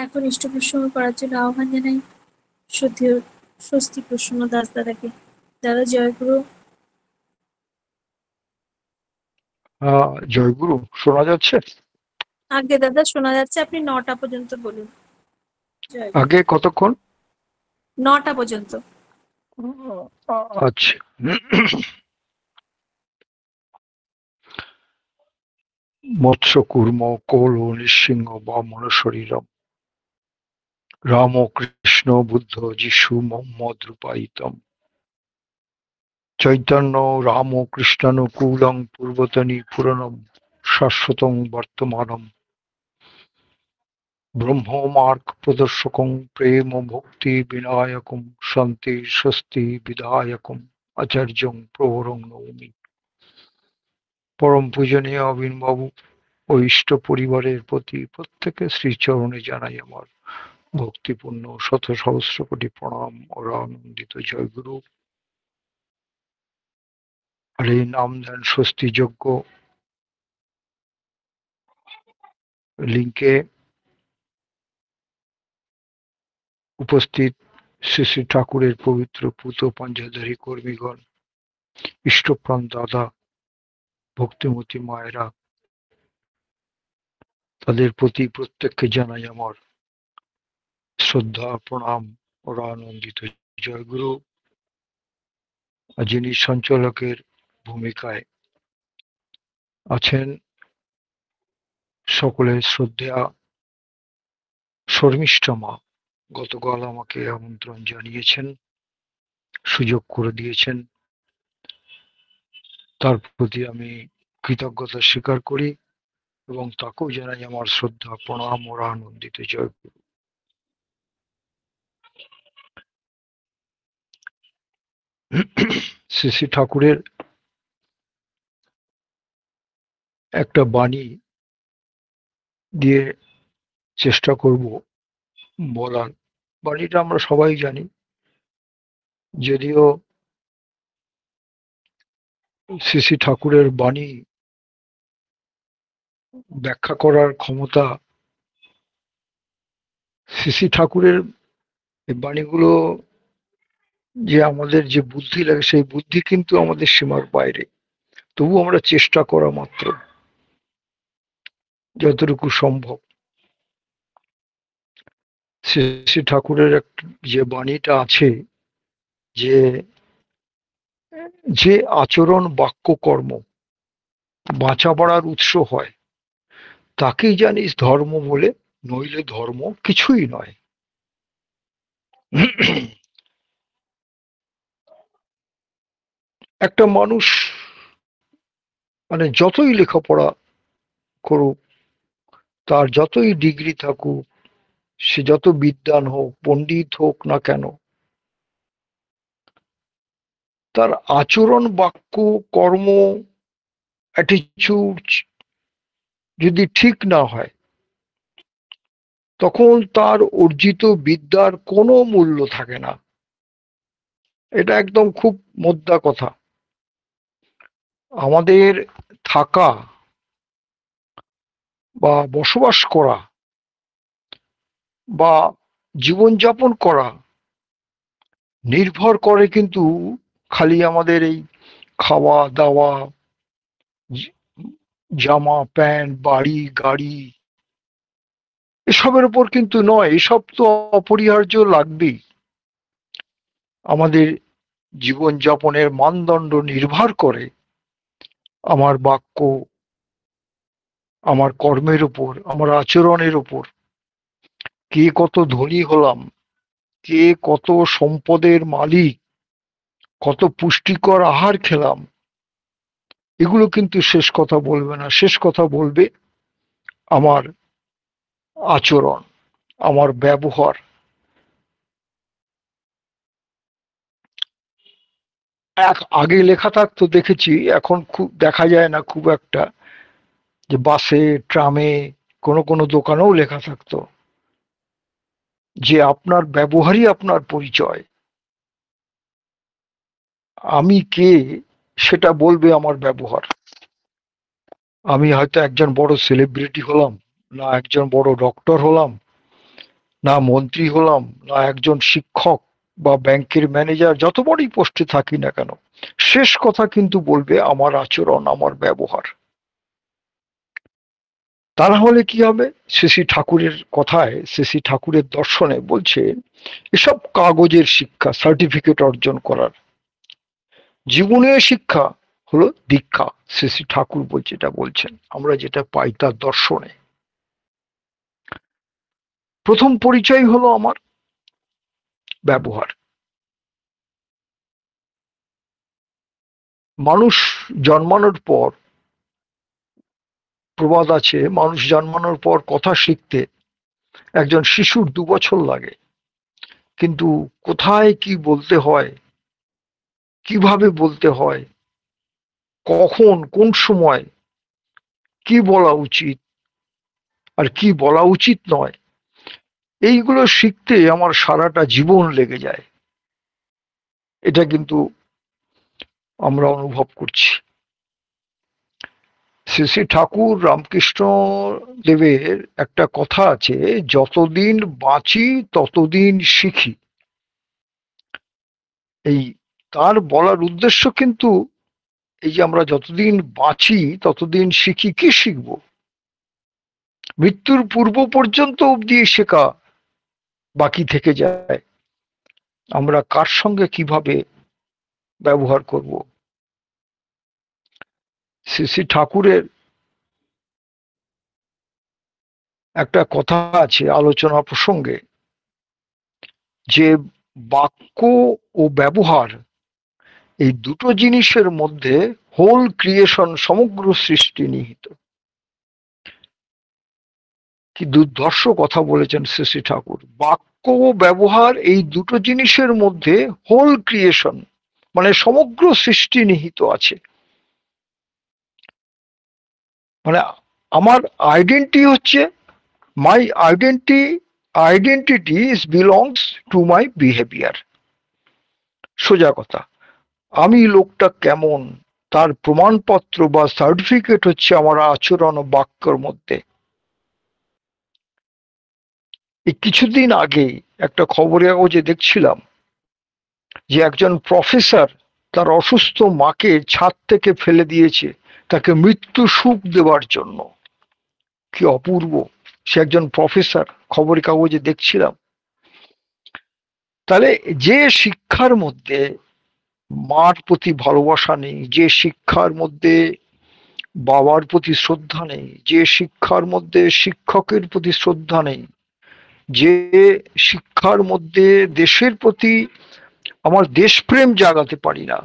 এখন ইষ্ট প্রসঙ্গ করার জন্য আহ্বান জানাই স্বস্তি প্রসন্ন দাস দাদাকে। দাদা জয়গুরু। জয়গুরু, শোনা যাচ্ছে? আগে দাদা শোনা যাচ্ছে, আপনি 9টা পর্যন্ত বলুন। আগে কতক্ষণ? 9টা পর্যন্ত। আচ্ছা। মৎস্য কুর্ম কৌল নৃসিংহ বামন শরীরম রাম কৃষ্ণ বুদ্ধ যিশু মোহাম্মদ রূপায়িতম চৈতন্য রাম কৃষ্ণানুকূলং পূর্বতনী পুরনম শাশ্বতং বর্তমানম ব্রহ্মমার্গ প্রদর্শকং প্রেম ভক্তি বিনায়কম শান্তি স্বস্তি বিধায়কম আচার্যং প্রহরং নৌমি। পরম পূজনীয় অবিনবাবু ও ইষ্ট পরিবারের প্রতি প্রত্যেকের শ্রীচরণে জানাই আমার ভক্তিপূর্ণ শত সহস্র কোটি প্রণাম ও আনন্দিত জয়গুরু। আর এই নাম ধ্যান স্বস্তি যজ্ঞ লিঙ্কে উপস্থিত শ্রী শ্রী ঠাকুরের পবিত্র পুত পাঞ্জাধারী কর্মীগণ, ইষ্টপ্রাণ দাদা, ভক্তিমতী মায়েরা, তাদের প্রতি প্রত্যেককে জানাই আমার শ্রদ্ধা প্রণাম ও আনন্দিত জয়গুরু। যিনি সঞ্চালকের ভূমিকায় আছেন সকলের শ্রদ্ধেয়া শর্মিষ্ঠা মা, গতকাল আমাকে আমন্ত্রণ জানিয়েছেন, সুযোগ করে দিয়েছেন, তার প্রতি আমি কৃতজ্ঞতা স্বীকার করি এবং তাকেও জানাই আমার শ্রদ্ধা প্রণাম ও আনন্দিত জয়গুরু। শ্রী শ্রী ঠাকুরের একটা বাণী দিয়ে চেষ্টা করব বলার। বাণীটা আমরা সবাই জানি, যদিও শ্রী শ্রী ঠাকুরের বাণী ব্যাখ্যা করার ক্ষমতা, শ্রী শ্রী ঠাকুরের বাণীগুলো যে আমাদের যে বুদ্ধি লাগে, সেই বুদ্ধি কিন্তু আমাদের সীমার বাইরে। তবু আমরা চেষ্টা করা মাত্র, যতটুকু সম্ভব। শ্রী শ্রী ঠাকুরের যে বাণীটা আছে, যে যে আচরণ বাক্য কর্ম বাঁচা বাড়ার উৎস হয়, তাকেই জানিস ধর্ম বলে, নইলে ধর্ম কিছুই নয়। একটা মানুষ মানে যতই লেখাপড়া করুক, তার যতই ডিগ্রি থাকুক, সে যত বিদ্বান হোক, পণ্ডিত হোক না কেন, তার আচরণ বাক্য কর্ম অ্যাটিচিউড যদি ঠিক না হয়, তখন তার অর্জিত বিদ্যার কোনো মূল্য থাকে না। এটা একদম খুব মোদ্দা কথা। আমাদের থাকা বা বসবাস করা বা জীবনযাপন করা নির্ভর করে কিন্তু খালি আমাদের এই খাওয়া দাওয়া, জামা প্যান্ট, বাড়ি গাড়ি, এসবের উপর কিন্তু নয়। এসব তো অপরিহার্য লাগবেই। আমাদের জীবনযাপনের মানদণ্ড নির্ভর করে আমার বাক্য, আমার কর্মের উপর, আমার আচরণের উপর। কে কত ধনী হলাম, কে কত সম্পদের মালিক, কত পুষ্টিকর আহার খেলাম, এগুলো কিন্তু শেষ কথা বলবে না। শেষ কথা বলবে আমার আচরণ, আমার ব্যবহার। আগে লেখা থাকতো দেখেছি, এখন খুব দেখা যায় না খুব একটা, যে বাসে ট্রামে কোনো কোনো দোকানেও লেখা থাকতো যে আপনার ব্যবহারই আপনার পরিচয়। আমি কে সেটা বলবে আমার ব্যবহার। আমি হয়তো একজন বড় সেলিব্রিটি হলাম, না একজন বড় ডক্টর হলাম, না মন্ত্রী হলাম, না একজন শিক্ষক বা ব্যাংকের ম্যানেজার, যত বড়ই পোস্টে থাকি না কেন, শেষ কথা কিন্তু বলবে আমার আচরণ, আমার ব্যবহার। তা না হলে কি হবে? শ্রী ঠাকুরের কথায়, শ্রী ঠাকুরের দর্শনে বলছে এসব কাগজের শিক্ষা, সার্টিফিকেট অর্জন করার। জীবনের শিক্ষা হলো দীক্ষা। শ্রী ঠাকুর যেটা বলছেন, আমরা যেটা পাই তার দর্শনে। প্রথম পরিচয় হলো আমার ব্যবহার। মানুষ জন্মানোর পর, প্রবাদ আছে, মানুষ জন্মানোর পর কথা শিখতে একজন শিশুর 2 বছর লাগে, কিন্তু কোথায় কি বলতে হয়, কিভাবে বলতে হয়, কখন কোন সময় কি বলা উচিত আর কি বলা উচিত নয়, এইগুলো শিখতে আমার সারাটা জীবন লেগে যায়। এটা কিন্তু আমরা অনুভব করছি। শ্রী ঠাকুর রামকৃষ্ণ দেবের একটা কথা আছে, যতদিন বাঁচি ততদিন শিখি। এই তার বলার উদ্দেশ্য কিন্তু এই যে আমরা যতদিন বাঁচি ততদিন শিখি। কি শিখব? মৃত্যুর পূর্ব পর্যন্ত অব্দি শেখা বাকি থেকে যায়। আমরা কার সঙ্গে কিভাবে ব্যবহার করব। শ্রী ঠাকুরের একটা কথা আছে আলোচনা প্রসঙ্গে, যে বাক্য ও ব্যবহার, এই দুটো জিনিসের মধ্যে হোল ক্রিয়েশন, সমগ্র সৃষ্টি নিহিত। কি দুর্ধর্ষ কথা বলেছেন শ্রী ঠাকুর। বাক্য ও ব্যবহার, এই দুটো জিনিসের মধ্যে হোল ক্রিয়েশন, মানে সমগ্র সৃষ্টি নিহিত আছে। মানে আমার আইডেন্টি হচ্ছে, মাই identity belongs to my behaviour. সোজা কথা, আমি লোকটা কেমন, তার প্রমাণপত্র বা সার্টিফিকেট হচ্ছে আমার আচরণ ও বাক্যর মধ্যে। এই কিছুদিন আগে একটা খবরের কাগজে দেখছিলাম যে একজন প্রফেসর তার অসুস্থ মাকে ছাদ থেকে ফেলে দিয়েছে তাকে মৃত্যু সুখ দেওয়ার জন্য। কি অপূর্ব! সে একজন প্রফেসর, খবরের কাগজে দেখছিলাম। তাহলে যে শিক্ষার মধ্যে মার প্রতি ভালোবাসা নেই, যে শিক্ষার মধ্যে বাবার প্রতি শ্রদ্ধা নেই, যে শিক্ষার মধ্যে শিক্ষকের প্রতি শ্রদ্ধা নেই, যে শিক্ষার মধ্যে দেশের প্রতি আমার দেশপ্রেম জাগাতে পারি না,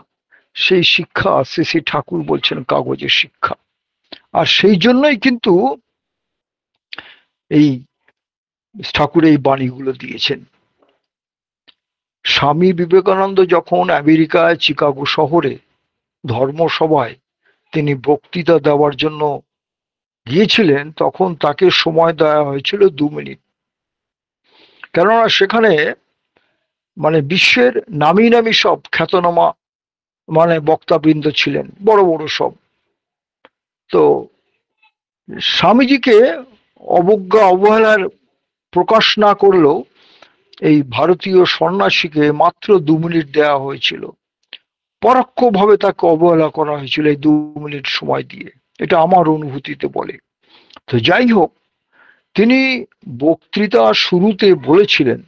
সেই শিক্ষা শ্রী ঠাকুর বলছেন কাগজের শিক্ষা। আর সেই জন্যই কিন্তু এই ঠাকুর এই বাণীগুলো দিয়েছেন। স্বামী বিবেকানন্দ যখন আমেরিকায় চিকাগো শহরে ধর্মসভায় তিনি বক্তৃতা দেওয়ার জন্য গিয়েছিলেন, তখন তাকে সময় দেওয়া হয়েছিল 2 মিনিট। কেননা সেখানে মানে বিশ্বের নামি নামি সব খ্যাতনামা মানে বক্তাবৃন্দ ছিলেন, বড় বড় সব। তো স্বামীজিকে অবজ্ঞা অবহেলার প্রকাশ না করলেও এই ভারতীয় সন্ন্যাসীকে মাত্র 2 মিনিট দেওয়া হয়েছিল। পরোক্ষভাবে তাকে অবহেলা করা হয়েছিল এই 2 মিনিট সময় দিয়ে। এটা আমার অনুভূতিতে বলে। তো যাই হোক, তিনি বক্তৃতা শুরুতে বলেছিলেন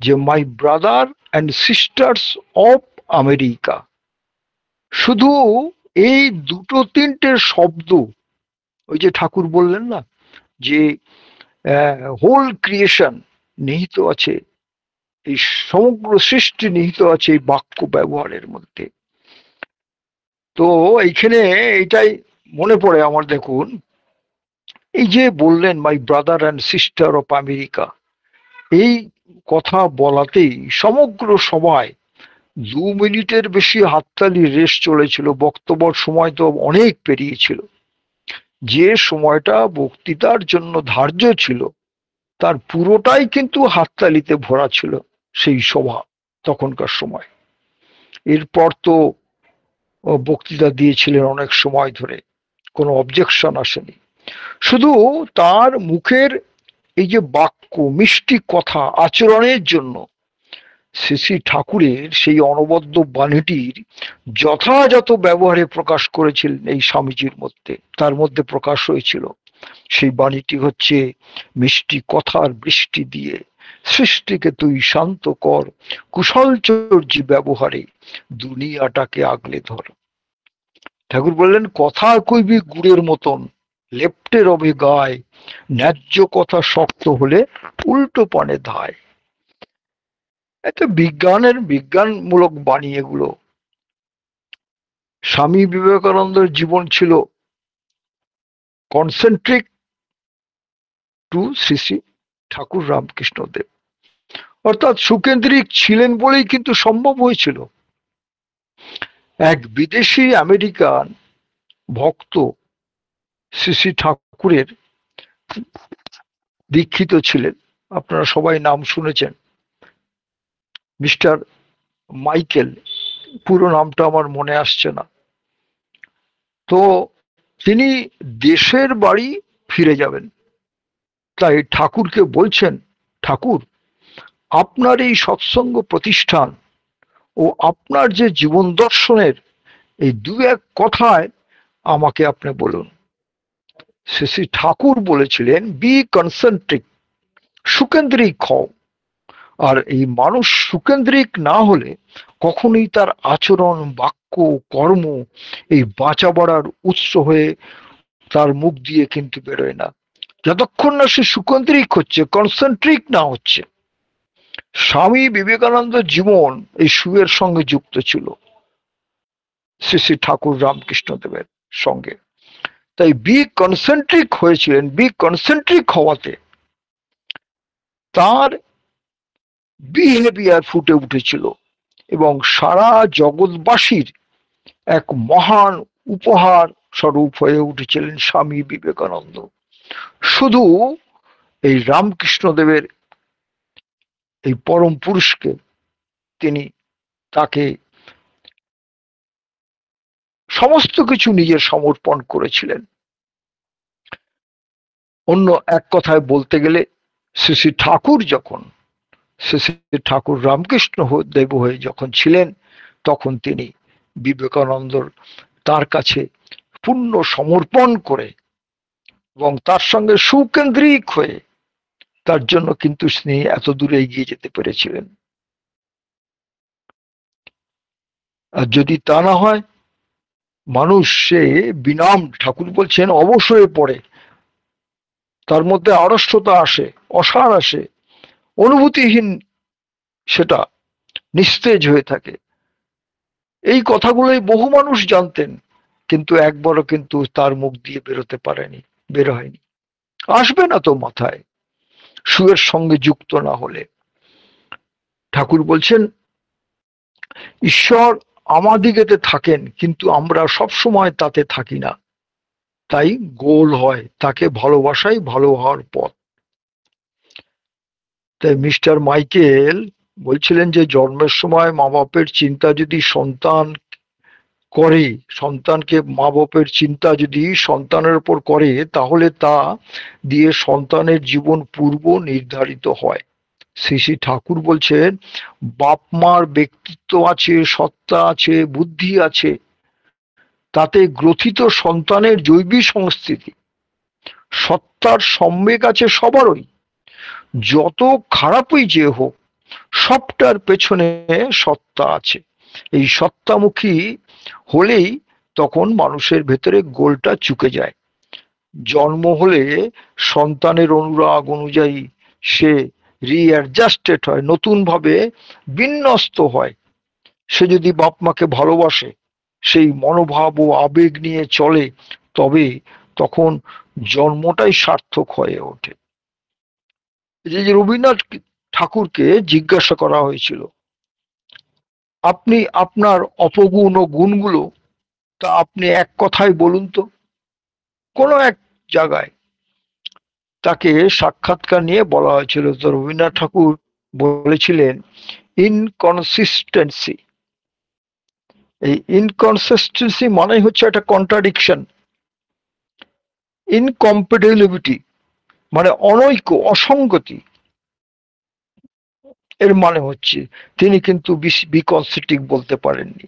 যে my brother and sisters of America. শুধু এই দুটো তিনটে শব্দ, ওই যে ঠাকুর বললেন না যে হোল ক্রিয়েশন নিহিত আছে, এই সমগ্র সৃষ্টি নিহিত আছে এই বাক্য ব্যবহারের মধ্যে। তো এইখানে এইটাই মনে পড়ে আমার। দেখুন, এই যে বললেন my brother and sister of America, এই কথা বলাতেই সমগ্র সভায় 2 মিনিটের বেশি হাততালি রেস চলেছিল। বক্তব্য সময় তো অনেক পেরিয়েছিল। যে সময়টা বক্তৃতার জন্য ধার্য ছিল তার পুরোটাই কিন্তু হাততালিতে ভরা ছিল সেই সভা তখনকার সময়। এরপর তো বক্তৃতা দিয়েছিলেন অনেক সময় ধরে, কোনো অবজেকশন আসেনি। শুধু তার মুখের এই যে বাক্য, মিষ্টি কথা, আচরণের জন্য শ্রী শ্রী ঠাকুরের সেই অনবদ্য বাণীটির যথাযথ ব্যবহারে প্রকাশ করেছিলেন এই স্বামীজির মধ্যে, তার মধ্যে প্রকাশ হয়েছিল। সেই বাণীটি হচ্ছে, মিষ্টি কথার বৃষ্টি দিয়ে সৃষ্টিকে তুই শান্ত কর, কুশলচর্যি ব্যবহারে দুনিয়াটাকে আগলে ধর। ঠাকুর বললেন, কথা কইবি গুড়ের মতন, লেপ্টে রবে গায়, ন্যায্য কথা শক্ত হলে উল্টো পানে ধায়। এত বিজ্ঞানমূলক বাণী এগুলো। স্বামী বিবেকানন্দের জীবন ছিল কনসেন্ট্রিক টু শ্রী শ্রী ঠাকুর রামকৃষ্ণ দেব, অর্থাৎ সুকেন্দ্রিক ছিলেন বলেই কিন্তু সম্ভব হয়েছিল। এক বিদেশি আমেরিকান ভক্ত শ্রী শ্রী ঠাকুরের দীক্ষিত ছিলেন, আপনারা সবাই নাম শুনেছেন, মিস্টার মাইকেল, পুরো নামটা আমার মনে আসছে না। তো তিনি দেশের বাড়ি ফিরে যাবেন, তাই ঠাকুরকে বলছেন, ঠাকুর, আপনার এই সৎসঙ্গ প্রতিষ্ঠান ও আপনার যে জীবন দর্শনের এই দু এক কথায় আমাকে আপনি বলুন। শ্রী শ্রী ঠাকুর বলেছিলেন, বি কনসেন্ট্রিক, সুকেন্দ্রিক হও। আর এই মানুষ সুকেন্দ্রিক না হলে কখনোই তার আচরণ, বাক্য, কর্ম এই বাঁচা বাড়ার উৎস হয়ে তার মুখ দিয়ে কিন্তু বেরোয় না, যতক্ষণ না সে সুকেন্দ্রিক হচ্ছে, কনসেন্ট্রিক না হচ্ছে। স্বামী বিবেকানন্দ জীবন এই সুয়ের সঙ্গে যুক্ত ছিল, শ্রী শ্রী ঠাকুর রামকৃষ্ণ দেবের সঙ্গে। তাই বি কনসেন্ট্রিক হয়েছিলেন, বি কনসেন্ট্রিক হওয়াতে তার বিহেভিয়ার ফুটে উঠেছিল এবং সারা জগৎবাসীর এক মহান উপহার স্বরূপ হয়ে উঠেছিলেন স্বামী বিবেকানন্দ। শুধু এই রামকৃষ্ণদেবের এই পরম পুরুষকে তিনি তাকে সমস্ত কিছু নিজের সমর্পণ করেছিলেন। অন্য এক কথায় বলতে গেলে, শ্রী শ্রী ঠাকুর যখন শ্রী শ্রী ঠাকুর রামকৃষ্ণ দেব হয়ে যখন ছিলেন, তখন তিনি বিবেকানন্দর তার কাছে পূর্ণ সমর্পণ করে এবং তার সঙ্গে সুকেন্দ্রিক হয়ে তার জন্য কিন্তু তিনি এত দূরে এগিয়ে যেতে পেরেছিলেন। আর যদি তা না হয়, মানুষ সে বিনাম, ঠাকুর বলছেন, অবশ্যই পড়ে, তার মধ্যে আড়ষ্টতা আসে, অসার আসে, অনুভূতিহীন সেটা নিস্তেজ হয়ে থাকে। এই কথাগুলোই বহু মানুষ জানতেন, কিন্তু একবারও কিন্তু তার মুখ দিয়ে বেরোতে পারেনি, বের হয়নি, আসবে না তো মাথায়, সুয়ের সঙ্গে যুক্ত না হলে। ঠাকুর বলছেন, ঈশ্বর আমাদিগেতে থাকেন, কিন্তু আমরা সব সময় তাতে থাকি না, তাই গোল হয়, তাকে ভালোবাসাই ভালো হওয়ার পথ। তাই মিস্টার মাইকেল বলছিলেন যে, জন্মের সময় মা বাপের চিন্তা যদি সন্তান করে, সন্তানকে মা বাপের চিন্তা যদি সন্তানের উপর করে, তাহলে তা দিয়ে সন্তানের জীবন পূর্ব নির্ধারিত হয়। শ্রী শ্রী ঠাকুর বলছেন, বাপ মার ব্যক্তিত্ব আছে, সত্তা আছে, বুদ্ধি আছে, তাতে গ্রথিত সন্তানের জৈবিক সংস্কৃতি, সত্তার সম্বেগ আছে সবারই, যত খারাপই যে হোক, সবটার পেছনে সত্তা আছে। এই সত্তামুখী হলেই তখন মানুষের ভেতরে গোলটা চুকে যায়। জন্ম হলে সন্তানের অনুরাগ অনুযায়ী সে রিঅ্যাডজাস্টেড হয়, নতুন ভাবে বিন্যস্ত হয়। সে যদি বাপ মাকে ভালোবাসে, সেই মনোভাব ও আবেগ নিয়ে চলে, তবে তখন জন্মটাই সার্থক হয়ে ওঠে। যে রবীন্দ্রনাথ ঠাকুরকে জিজ্ঞাসা করা হয়েছিল, আপনি আপনার অপগুণ ও গুণগুলো তা আপনি এক কথায় বলুন তো। কোনো এক জায়গায় তাকে সাক্ষাৎকার নিয়ে বলা হয়েছিল, তো রবীন্দ্রনাথ ঠাকুর বলেছিলেন, ইনকনসিস্টেন্সি। এই ইনকনসিস্টেন্সি মানে হচ্ছে একটা কন্ট্রাডিকশন, ইনকম্প্যাটিবিলিটি, মানে অনৈক্য, অসঙ্গতি, এর মানে হচ্ছে তিনি কিন্তু বিকনসেন্ট্রিক বলতে পারেননি।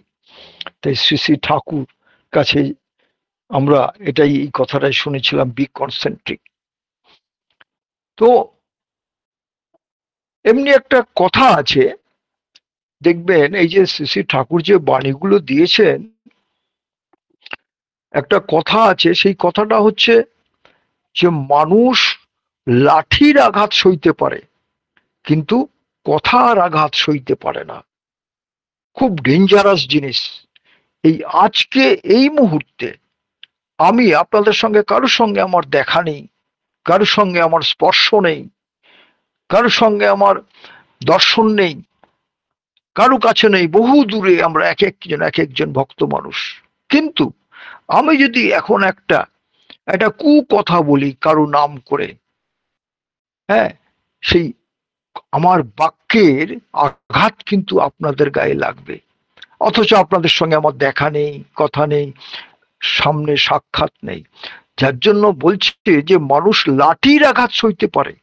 তাই শ্রী শ্রী ঠাকুর কাছে আমরা এই কথাটাই শুনেছিলাম, বিকনসেন্ট্রিক। তো এমনি একটা কথা আছে, দেখবেন এই যে শ্রী শ্রী ঠাকুর যে বাণীগুলো দিয়েছেন, একটা কথা আছে, সেই কথাটা হচ্ছে যে মানুষ লাঠির আঘাত সইতে পারে কিন্তু কথার আঘাত সইতে পারে না। খুব ডেঞ্জারাস জিনিস। এই আজকে এই মুহূর্তে আমি আপনাদের সঙ্গে, কারোর সঙ্গে আমার দেখা নেই, কারোর সঙ্গে আমার স্পর্শ নেই, কারোর সঙ্গে আমার দর্শন নেই, কারো কাছে নেই, বহু দূরে আমরা এক একজন ভক্ত মানুষ। কিন্তু আমি যদি এখন একটা একটা কথা বলি কারো নাম করে, হ্যাঁ, সেই আমার বাক্যের আঘাত কিন্তু আপনাদের গায়ে লাগবে, অথচ আপনাদের সঙ্গে আমার দেখা নেই, কথা নেই, সামনে সাক্ষাৎ নেই। যার জন্য বলছে যে মানুষ লাঠির আঘাত সইতে পারে,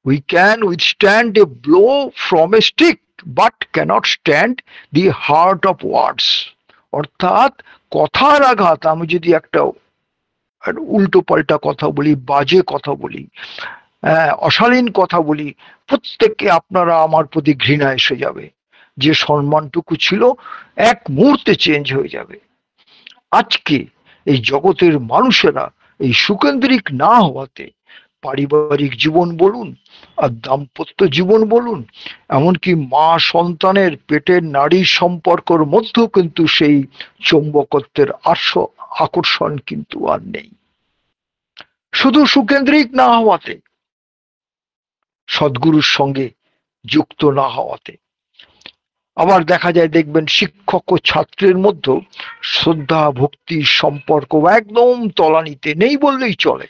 we can withstand a blow from a stick but cannot stand the heart of words। অর্থাৎ কথার আঘাত, আমি যদি একটা উল্টো পাল্টা কথা বলি, বাজে কথা বলি, অশালীন কথা বলি, প্রত্যেককে আপনারা আমার প্রতি ঘৃণা এসে যাবে, যে সম্মানটুকু ছিল এক মুহূর্তে চেঞ্জ হয়ে যাবে। আজকে এই জগতের মানুষেরা এই সুকেন্দ্রিক না হওয়াতে পারিবারিক জীবন বলুন আর দাম্পত্য জীবন বলুন, এমনকি মা সন্তানের পেটের নারীর সম্পর্কের মধ্যেও কিন্তু সেই চৌম্বকত্বের আকর্ষণ কিন্তু আর নেই, শুধু সুকেন্দ্রিক না হওয়াতে, সদ্গুরুর সঙ্গে যুক্ত না হওয়াতে। আবার দেখা যায়, দেখবেন শিক্ষক ও ছাত্রের মধ্যে শ্রদ্ধা ভক্তির সম্পর্ক একদম তলানিতে নেই বললেই চলে।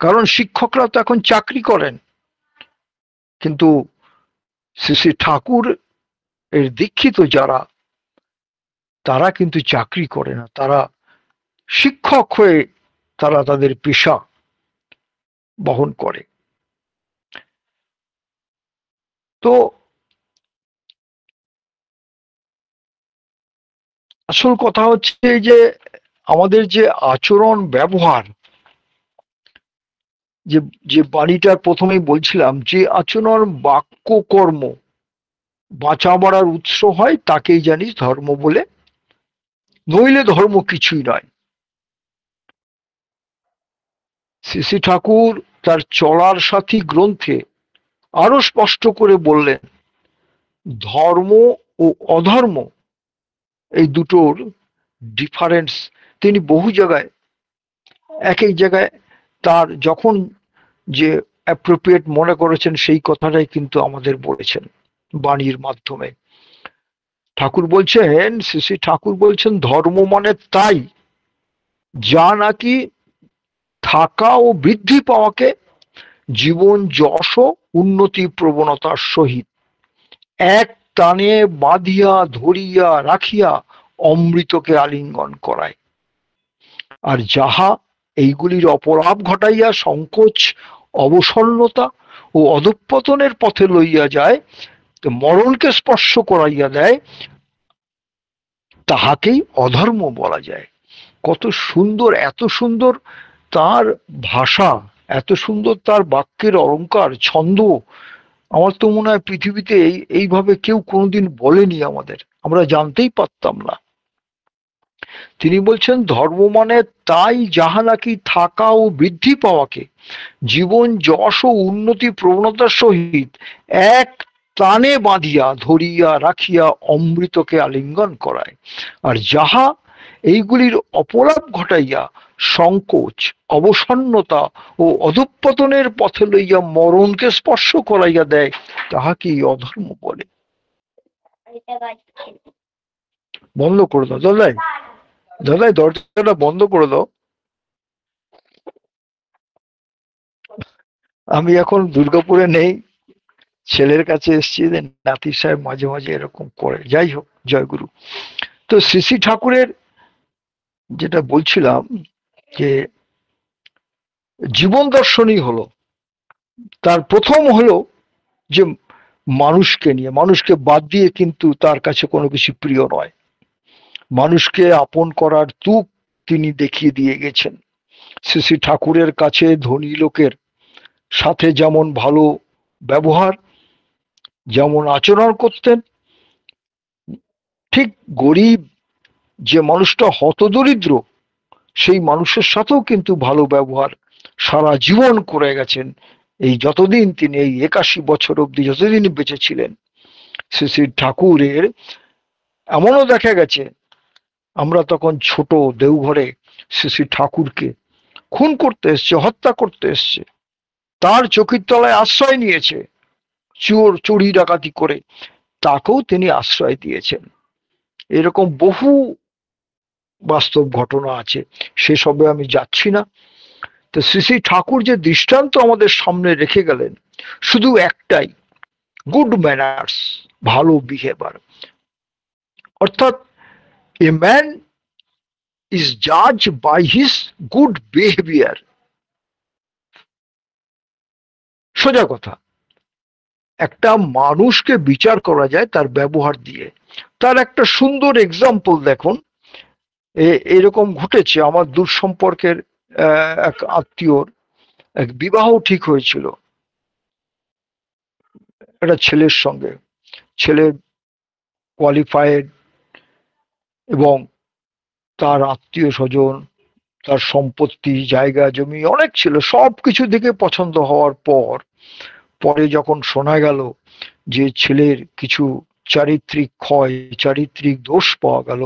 কারণ শিক্ষকরা তো এখন চাকরি করেন, কিন্তু শ্রী শ্রী ঠাকুর এর দীক্ষিত যারা, তারা কিন্তু চাকরি করে না, তারা শিক্ষক হয়ে তারা তাদের পেশা বহন করে। তো আসল কথা হচ্ছে যে আমাদের যে আচরণ ব্যবহার, যে যে বাণীটার প্রথমেই বলছিলাম, যে আচরণ বাক্য কর্ম বাঁচা বাড়ার উৎস হয় তাকেই জানিস ধর্ম বলে, নইলে ধর্ম কিছুই নয়। শ্রী শ্রী ঠাকুর তার চলার সাথী গ্রন্থে আরো স্পষ্ট করে বললেন, ধর্ম ও অধর্ম এই দুটোর ডিফারেন্স তিনি বহু জায়গায়, এক এক জায়গায় তার যখন যে অ্যাপ্রোপ্রিয়েট মনে করেছেন সেই কথাটাই কিন্তু আমাদের বলেছেন বাণীর মাধ্যমে। ঠাকুর বলছেন, শ্রী শ্রী ঠাকুর বলছেন, ধর্ম মানে তাই যা নাকি থাকা ও বৃদ্ধি পাওয়াকে জীবন যশ ও উন্নতি প্রবণতার সহিত এক টানে বাঁধিয়া ধরিয়া রাখিয়া অমৃতকে আলিঙ্গন করায়, আর যাহা এইগুলির অপরাধ ঘটাইয়া সংকোচ, অবসন্নতা ও অধঃপতনের পথে লইয়া যায়, মরণকে স্পর্শ করাইয়া দেয়, তাহাকেই অধর্ম বলা যায়। কত সুন্দর, এত সুন্দর তার ভাষা, এত সুন্দর তার বাক্যের অলংকার, ছন্দ। আমার তো মনে হয় পৃথিবীতে এইভাবে কেউ কোনোদিন বলেনি আমাদের, আমরা জানতেই পারতাম না। তিনি বলছেন, ধর্ম মানে তাই যাহা নাকি থাকা ও বৃদ্ধি পাওয়াকে জীবন যশ ও উন্নতি প্রবণতার সহিত এক টানে বাঁধিয়া ধরিয়া রাখিয়া অমৃতকে আলিঙ্গন করায়, আর যাহা এইগুলির অপরাধ ঘটাইয়া সংকোচ, অবসন্নতা ও অধঃপতনের পথে লইয়া মরণকে স্পর্শ করাইয়া দেয়, তাহাকেই অধর্ম বলে। বন্ধ করে দাও দাদাই, দাদাই দরজাটা বন্ধ করে দাও। আমি এখন দুর্গাপুরে নেই, ছেলের কাছে এসেছি, নাতি সাহেব মাঝে মাঝে এরকম করে। যাই হোক, জয়গুরু। তো শ্রী শ্রী ঠাকুরের যেটা বলছিলাম, যে জীবন দর্শনই হলো। তার প্রথম হলো যে মানুষকে নিয়ে, মানুষকে বাদ দিয়ে কিন্তু তার কাছে কোনো কিছু প্রিয় নয়। মানুষকে আপন করার তুক তিনি দেখিয়ে দিয়ে গেছেন। শ্রী শ্রী ঠাকুরের কাছে ধনী লোকের সাথে যেমন ভালো ব্যবহার, যেমন আচরণ করতেন, ঠিক গরিব যে মানুষটা হতদরিদ্র সেই মানুষের সাথেও কিন্তু ভালো ব্যবহার সারা জীবন করে গেছেন। এই যতদিন তিনি এই 81 বছর অবধি যতদিন বেঁচে ছিলেন, শ্রী শ্রী ঠাকুরের এমনও দেখা গেছে, আমরা তখন ছোট, দেওঘরে শ্রী শ্রী ঠাকুরকে খুন করতে এসছে, হত্যা করতে এসছে, তার চোখের তলায় আশ্রয় নিয়েছে চোর, চুরি ডাকাতি করে, তাকেও তিনি আশ্রয় দিয়েছেন। এরকম বহু বাস্তব ঘটনা আছে, সেসবে আমি যাচ্ছি না। তো শ্রী শ্রী ঠাকুর যে দৃষ্টান্ত আমাদের সামনে রেখে গেলেন শুধু একটাই, গুড ম্যানার্স, ভালো বিহেভিয়ার। অর্থাৎ এ ম্যান ইজ জাজ বাই হিজ গুড বিহেভিয়ার। সোজা কথা, একটা মানুষকে বিচার করা যায় তার ব্যবহার দিয়ে। তার একটা সুন্দর এক্সাম্পল দেখুন, এরকম ঘটেছে আমার দূর সম্পর্কের এক আত্মীয়র এক বিবাহ ঠিক হয়েছিল একটা ছেলের সঙ্গে। ছেলে কোয়ালিফাইড এবং তার আত্মীয় স্বজন, তার সম্পত্তি, জায়গা জমি অনেক ছিল, সবকিছু দিকে পছন্দ হওয়ার পর পরে যখন শোনা গেল যে ছেলের কিছু চারিত্রিক ক্ষয়, চারিত্রিক দোষ পাওয়া গেল,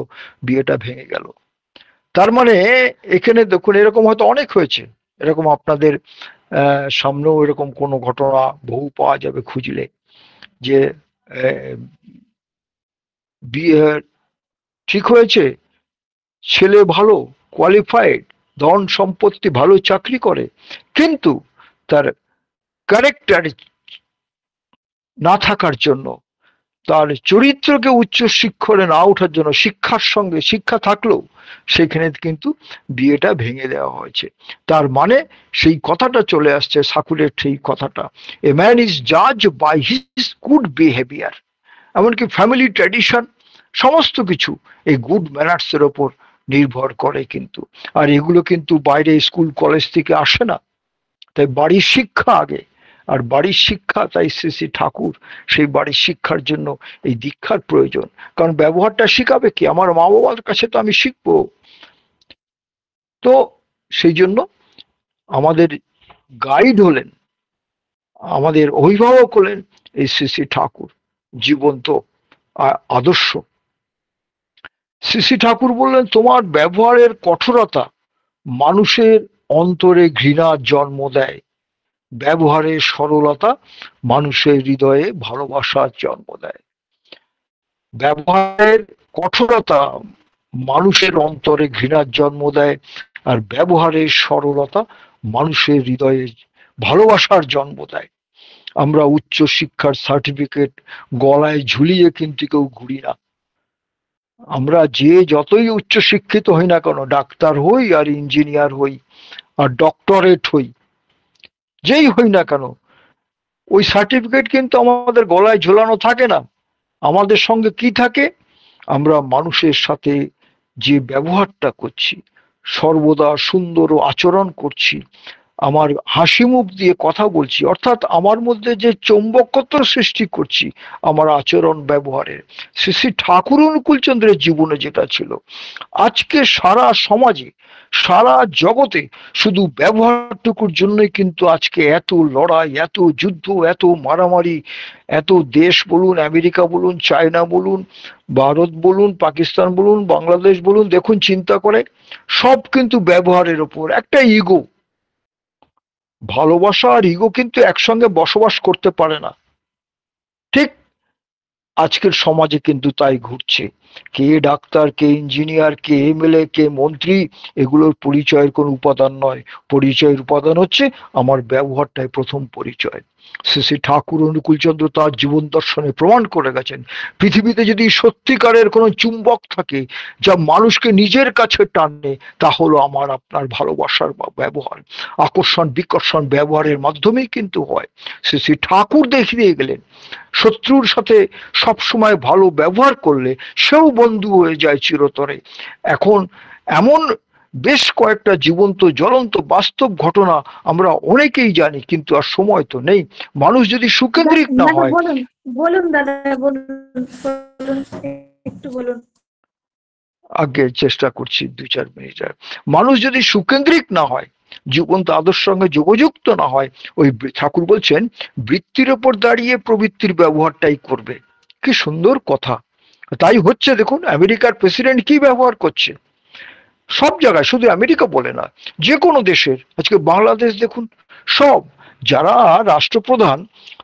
বিয়েটা ভেঙে গেল। তার মানে এখানে দেখুন, এরকম হয়তো অনেক হয়েছে, এরকম আপনাদের সামনেও এরকম কোনো ঘটনা বহু পাওয়া যাবে খুঁজলে, যে বিয়ে ঠিক হয়েছে, ছেলে ভালো কোয়ালিফাইড, ধন সম্পত্তি, ভালো চাকরি করে, কিন্তু তার ক্যারেক্টার না থাকার জন্য, তার চরিত্রকে উচ্চ শিক্ষরে না ওঠার জন্য, শিক্ষার সঙ্গে শিক্ষা থাকলেও সেখানে কিন্তু বিয়েটা ভেঙে দেওয়া হয়েছে। তার মানে সেই কথাটা চলে আসছে ঠাকুরের, সেই কথাটা, এ ম্যান ইজ জাজ বাই হিজ গুড বিহেভিয়ার। এমনকি ফ্যামিলি ট্র্যাডিশন, সমস্ত কিছু এই গুড ম্যানার্স এর ওপর নির্ভর করে কিন্তু। আর এগুলো কিন্তু বাইরে স্কুল কলেজ থেকে আসে না, তাই বাড়ির শিক্ষা আগে। আর বাড়ির শিক্ষা, তাই শ্রী শ্রী ঠাকুর সেই বাড়ির শিক্ষার জন্য এই দীক্ষার প্রয়োজন। কারণ ব্যবহারটা শিখাবে কি? আমার মা বাবার কাছে তো আমি শিখবো। তো সেই জন্য আমাদের গাইড হলেন, আমাদের অভিভাবক হলেন এই শ্রী শ্রী ঠাকুর, জীবন্ত আদর্শ। শ্রী শ্রী ঠাকুর বললেন, তোমার ব্যবহারের কঠোরতা মানুষের অন্তরে ঘৃণার জন্ম দেয়, ব্যবহারের সরলতা মানুষের হৃদয়ে ভালোবাসার জন্ম দেয়। ব্যবহারের কঠোরতা মানুষের অন্তরে ঘৃণার জন্ম দেয়, আর ব্যবহারের সরলতা মানুষের হৃদয়ে ভালোবাসার জন্ম দেয়। আমরা উচ্চ শিক্ষার সার্টিফিকেট গলায় ঝুলিয়ে কিন্তু কেউ ঘুরি না। আমরা যে যতই উচ্চ শিক্ষিত হই না কেন, ডাক্তার হই আর ইঞ্জিনিয়ার হই আর ডক্টরেট হই, যেই হই না কেন, ওই সার্টিফিকেট কিন্তু আমাদের গলায় ঝোলানো থাকে না। আমাদের সঙ্গে কি থাকে? আমরা মানুষের সাথে যে ব্যবহারটা করছি, সর্বদা সুন্দর আচরণ করছি, আমার হাসি মুখ দিয়ে কথা বলছি, অর্থাৎ আমার মধ্যে যে চৌম্বকত্ব সৃষ্টি করছি আমার আচরণ ব্যবহারের, শ্রী শ্রী ঠাকুর অনুকূলচন্দ্রের জীবনে যেটা ছিল, আজকে সারা সমাজে, সারা জগতে শুধু ব্যবহারটুকুর জন্যই কিন্তু আজকে এত লড়াই, এত যুদ্ধ, এত মারামারি, এত দেশ বলুন, আমেরিকা বলুন, চায়না বলুন, ভারত বলুন, পাকিস্তান বলুন, বাংলাদেশ বলুন, দেখুন চিন্তা করে, সব কিন্তু ব্যবহারের ওপর। একটা ইগো, ভালোবাসা আর ইগো কিন্তু একসঙ্গে বসবাস করতে পারে না। ঠিক আজকের সমাজে কিন্তু তাই ঘটছে। কে ডাক্তার, কে ইঞ্জিনিয়ার, কে এমএলএ, কে মন্ত্রী, এগুলোর পরিচয়ের কোনো উপাদান নয়। পরিচয়ের উপাদান হচ্ছে আমার ব্যবহারটাই প্রথম পরিচয়। শ্রী শ্রী ঠাকুর অনুকূলচন্দ্র তার জীবন দর্শনে প্রমাণ করে গেছেন, পৃথিবীতে যদি সত্যিকারের কোনো চুম্বক থাকে যা মানুষকে নিজের কাছে টানে, তা হলো আমার আপনার ভালোবাসার ব্যবহার। আকর্ষণ বিকর্ষণ ব্যবহারের মাধ্যমেই কিন্তু হয়। শ্রী শ্রী ঠাকুর দেখিয়ে গেলেন শত্রুর সাথে সবসময় ভালো ব্যবহার করলে সেও বন্ধু হয়ে যায় চিরতরে। এখন এমন বেশ কয়েকটা জীবন্ত জ্বলন্ত বাস্তব ঘটনা আমরা অনেকেই জানি, কিন্তু আর সময় তো নেই। মানুষ যদি সুকেন্দ্রিক না হয়, বলুন বলুন দাদা, বলুন বলুন, একটু বলুন। আগে চেষ্টা করছি 2-4 মিনিট। মানুষ যদি সুকেন্দ্রিক না হয়, জীবন্ত আদর্শের সঙ্গে যোগযুক্ত না হয়, ওই ঠাকুর বলছেন বৃত্তির ওপর দাঁড়িয়ে প্রবৃত্তির ব্যবহারটাই করবে। কি সুন্দর কথা! তাই হচ্ছে, দেখুন আমেরিকার প্রেসিডেন্ট কি ব্যবহার করছে সব জায়গায়, শুধু আমেরিকা বলে না, যে কোনো দেশের। আজকে বাংলাদেশ দেখুন, সব যারা রাষ্ট্রপ্রধান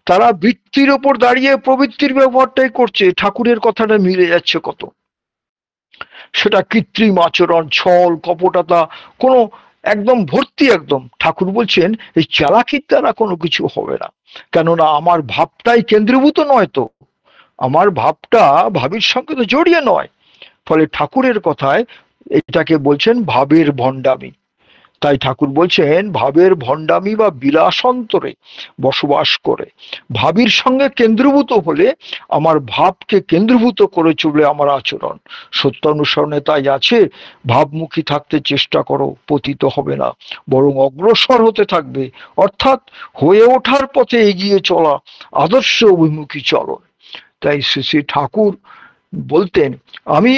তারা বৃত্তির ওপর দাঁড়িয়ে প্রবৃত্তির ব্যবহারটাই করছে। ঠাকুরের কথাটা মিলে যাচ্ছে কত। সেটা কৃত্রিম আচরণ, ছল কপটতা, কোনো একদম ভর্তি। একদম ঠাকুর বলছেন এই চালাকির দ্বারা কোনো কিছু হবে না, কেননা আমার ভাবটাই কেন্দ্রীভূত নয় তো, আমার ভাবটা ভাবির সঙ্গে তো জড়িয়ে নয়। ফলে ঠাকুরের কথায় এটাকে বলছেন ভাবের ভণ্ডামি। তাই ঠাকুর বলছেন ভাবের ভণ্ডামি বা বিলাসন্তরে বসবাস করে ভাবির সঙ্গে কেন্দ্রভূত হলে আমার ভাবকে কেন্দ্রভূত করে চলবে আমার আচরণ। সত্যানুসরণে তাই আছে, ভাবমুখী থাকতে চেষ্টা করো, পতিত হবে না, বরং অগ্রসর হতে থাকবে। অর্থাৎ হয়ে ওঠার পথে এগিয়ে চলা, আদর্শ অভিমুখী চলো। তাই শ্রী শ্রী ঠাকুর বলতেন, আমি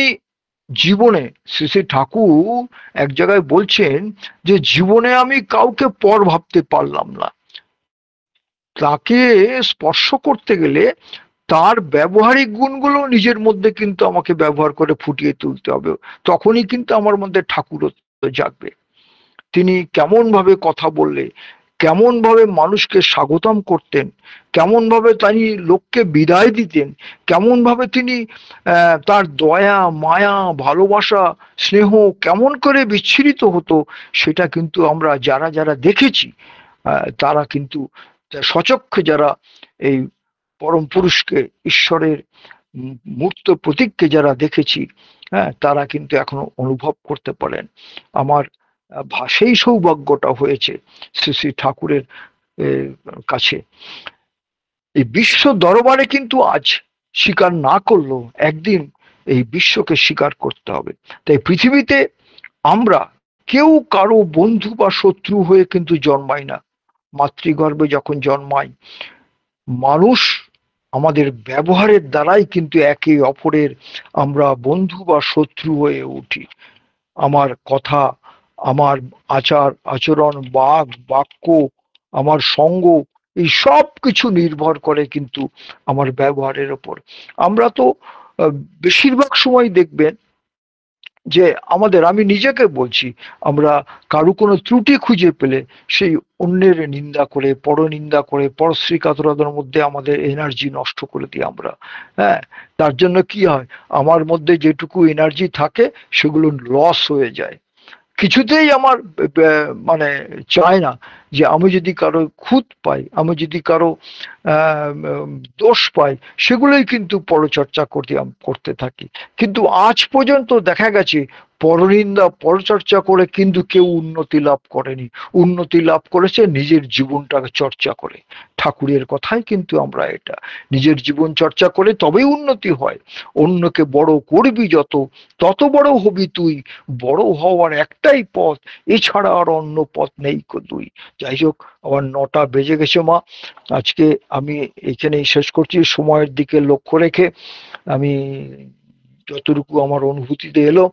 জীবনে, শ্রী শ্রী ঠাকুর এক জায়গায় বলছেন যে জীবনে আমি কাউকে পর ভাবতে পারলাম না। তাকে স্পর্শ করতে গেলে তার ব্যবহারিক গুণগুলো নিজের মধ্যে কিন্তু আমাকে ব্যবহার করে ফুটিয়ে তুলতে হবে, তখনই কিন্তু আমার মধ্যে ঠাকুরত্ব জাগবে। তিনি কেমন ভাবে কথা বললে, কেমন ভাবে মানুষকে স্বাগতম করতেন, কেমন ভাবে তিনি লোককে বিদায় দিতেন, কেমন ভাবে তিনি তার দয়া মায়া ভালোবাসা স্নেহ কেমন করে বিচ্ছিরিত হতো, সেটা কিন্তু আমরা যারা যারা দেখেছি, তারা কিন্তু সচক্ষে যারা এই পরম পুরুষকে, ঈশ্বরের মূর্ত প্রতীককে যারা দেখেছি, হ্যাঁ, তারা কিন্তু এখনো অনুভব করতে পারেন। আমার সেই সৌভাগ্যটা হয়েছে শ্রী শ্রী ঠাকুরের কাছে। এই বিশ্ব দরবারে কিন্তু আজ স্বীকার না করলেও একদিন এই বিশ্বকে স্বীকার করতে হবে। তাই পৃথিবীতে আমরা কেউ কারো বন্ধু বা শত্রু হয়ে কিন্তু জন্মাই না। মাতৃগর্ভে যখন জন্মাই, মানুষ আমাদের ব্যবহারের দ্বারাই কিন্তু একে অপরের আমরা বন্ধু বা শত্রু হয়ে উঠি। আমার কথা, আমার আচার আচরণ, বাক্য, আমার সঙ্গ, এই সব কিছু নির্ভর করে কিন্তু আমার ব্যবহারের ওপর। আমরা তো বেশিরভাগ সময় দেখবেন যে আমাদের, আমি নিজেকে বলছি, আমরা কারো কোনো ত্রুটি খুঁজে পেলে সেই অন্যের নিন্দা করে, পরনিন্দা করে, পরশ্রী কাতরতার মধ্যে আমাদের এনার্জি নষ্ট করে দিই আমরা। হ্যাঁ, তার জন্য কি হয়, আমার মধ্যে যেটুকু এনার্জি থাকে সেগুলো লস হয়ে যায়। কিছুতেই আমার মানে চায় না যে আমি যদি কারো খুঁত পাই, আমি যদি কারো দোষ পাই, সেগুলোই কিন্তু পরচর্চা করতে থাকি। কিন্তু আজ পর্যন্ত দেখা গেছে পরনিন্দা পরচর্চা করে কিন্তু কেউ উন্নতি লাভ করেনি। উন্নতি লাভ করেছে নিজের জীবনটাকে চর্চা করে। ঠাকুরের কথাই কিন্তু আমরা এটা, নিজের জীবন চর্চা করে তবেই উন্নতি হয়। অন্যকে বড় করবি যত, তত বড় হবি তুই। বড় হওয়ার একটাই পথ, এছাড়া আর অন্য পথ নেই দুই। যাই হোক, আমার 9টা বেজে গেছে মা। আজকে আমি এখানেই শেষ করছি, সময়ের দিকে লক্ষ্য রেখে। আমি যতটুকু আমার অনুভূতিতে এলো,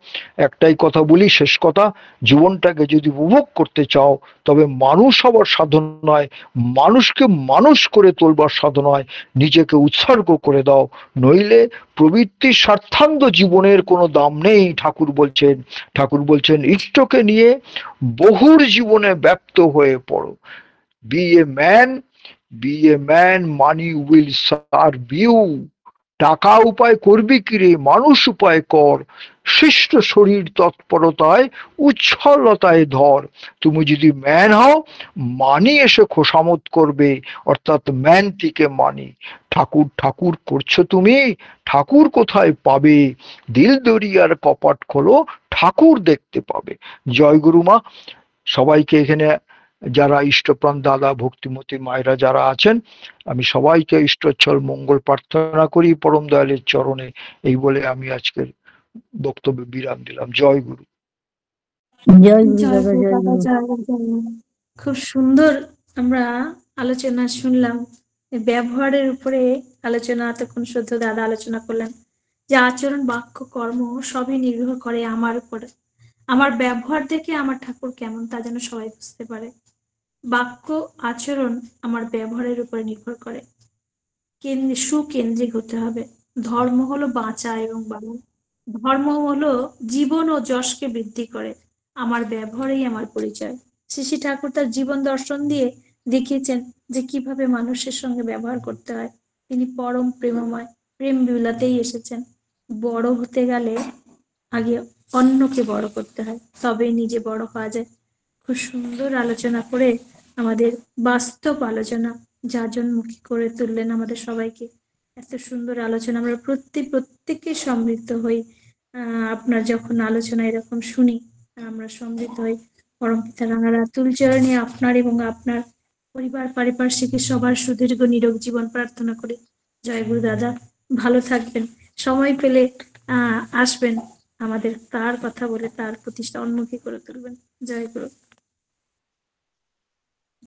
একটাই কথা বলি, শেষ কথা, জীবনটাকে যদি উপভোগ করতে চাও তবে মানুষ হবার সাধন নয়, মানুষকে মানুষ করে তোলবার সাধন নয়, নিজেকে উৎসর্গ করে দাও, নইলে প্রবৃত্তির স্বার্থান্ত জীবনের কোনো দাম নেই। ঠাকুর বলছেন ইষ্টকে নিয়ে বহুর জীবনে ব্যপ্ত হয়ে পড়ো। Be a man, money will serve you. টাকা উপায় করবি কিরে, মানুষ উপায় কর, শিষ্ট শরীর তৎপরতায় উচ্ছলতায় ধর। তুমি যদি ম্যান হও, মানি এসে খোসামত করবে, অর্থাৎ ম্যান থেকে মানি। ঠাকুর ঠাকুর করছো তুমি, ঠাকুর কোথায় পাবে? দিল দরিয়ার কপাট খোলো, ঠাকুর দেখতে পাবে। জয় গুরুমা। সবাইকে এখানে যারা ইষ্টপ্রাণ দাদা ভক্তিমতী মায়েরা যারা আছেন, আমি সবাইকে ইষ্টচ্ছল মঙ্গল প্রার্থনা করি পরম দয়ালের চরণে। এই বলে আমি আজকের বক্তব্যে বিরাম দিলাম। জয় গুরু। জয় গুরু জয় দাদা, গুরু জয় দাদা, গুরু। জয় গুরু, জয় গুরু। খুব সুন্দর আমরা আলোচনা শুনলাম। এই ব্যবহারের উপরে আলোচনা এতক্ষণ শুদ্ধ দাদা আলোচনা করলেন যে আচরণ, বাক্য, কর্ম সবই নির্ভর করে আমার উপরে। আমার ব্যবহার দেখে আমার ঠাকুর কেমন তা যেন সবাই বুঝতে পারে। বাক্য, আচরণ আমার ব্যবহারের উপরে নির্ভর করে। সুকেন্দ্রিক হতে হবে। ধর্ম হলো বাঁচা এবং বাড়া। ধর্ম হলো জীবন ও যশকে বৃদ্ধি করে। আমার ব্যবহারেই আমার পরিচয়। শ্রী শ্রী ঠাকুর তার জীবন দর্শন দিয়ে দেখিয়েছেন যে কিভাবে মানুষের সঙ্গে ব্যবহার করতে হয়। তিনি পরম প্রেমময়, প্রেম বিলাতেই এসেছেন। বড় হতে গেলে আগে অন্যকে বড় করতে হয়, তবেই নিজে বড় হওয়া যায়। খুব সুন্দর আলোচনা করে আমাদের বাস্তব আলোচনা যাজনমুখী করে তুললেন আমাদের সবাইকে। এত সুন্দর আলোচনা আমরা প্রত্যেককে সমৃদ্ধ হই। আপনার যখন আলোচনা এরকম শুনি আমরা সমৃদ্ধ হই। পরমপিতা রাঙা রাতুল চরণে আপনার এবং আপনার পরিবার পারিপার্শ্বিকের সবার সুদীর্ঘ নিরোগ জীবন প্রার্থনা করি। জয় গুরু দাদা, ভালো থাকবেন। সময় পেলে আসবেন, আমাদের তার কথা বলে তার প্রতিষ্ঠা উন্মুখী করে তুলবেন। জয় গুরু।